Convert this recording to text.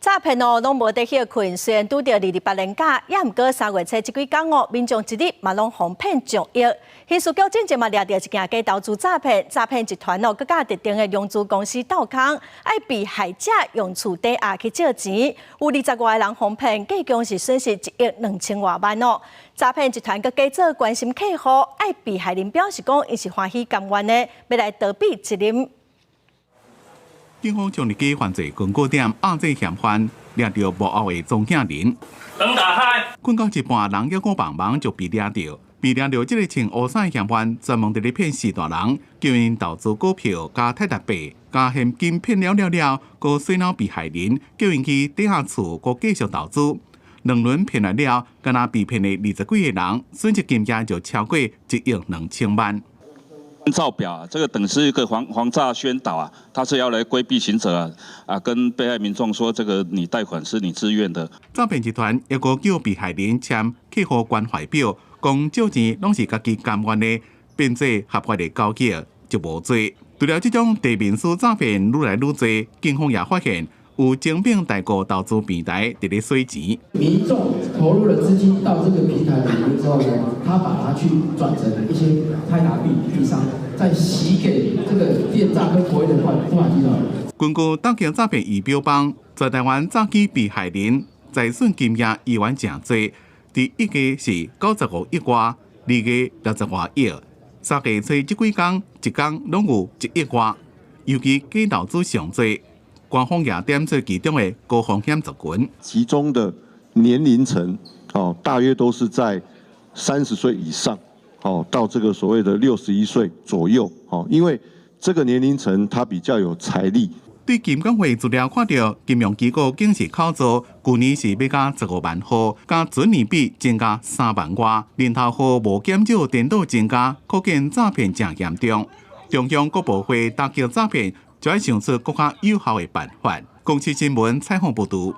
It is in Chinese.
诈骗哦，拢无得休困。虽然拄着228连假，也毋过3月初这几天哦，民众一日嘛拢防骗上亿。刑事局之前嘛抓到一件假投资诈骗，诈骗集团哦，佮甲特定的融资公司斗空，爱被害者用厝抵押去借钱，有20多个人防骗，计共是损失1亿2000多万哦。诈骗集团佮假做关心客户，爱被害人表示讲，伊是欢喜甘愿的，要来逃避责任。警方将日记犯罪根据点压制嫌犯，抓到幕后的庄稼人。灯打开。困到一半，人摇鼓棒棒就被抓到。被抓到这个穿乌衫的嫌犯，专门伫咧骗4大人，叫因投资股票加泰达币，加现金骗了，佮洗脑被害人，叫因去抵押厝，佮继续投资。2轮骗来了，敢若被骗的20几个人，损失金额就超过1亿2000万。造表啊，这个等是一个黄诈宣导啊，他是要来规避刑责啊，跟被害民众说这个你贷款是你自愿的。诈骗集团还佫叫被害人签客户关怀表，讲借钱拢是家己甘愿的，变做合法的交易就无做。除了这种地面师诈骗愈来愈多，警方也发现有精品代购投资平台伫咧洗钱。民众投入了资金到这个平台里面之后呢，他把它去转成一些泰达币币商，再洗给这个电诈跟国外的中华集团。根据当局诈骗仪表榜，在台湾诈欺被害人财损金额依然真多，第一个是95亿外，二个60多亿，3个初这几天一天拢有1亿外，尤其假投资上多。官方也点出其中的高风险族群，其中的年龄层大约都是在30岁以上，到这个所谓的61岁左右，因为这个年龄层他比较有财力。对金管会资料看到，金融机构竟是考做，去年是要加15万户，加准年比增加3万外，年头户无减少，颠倒增加，可见诈骗正严重。中央各部会打击诈骗，就要想出更加有效的办法。公视新闻采访报道。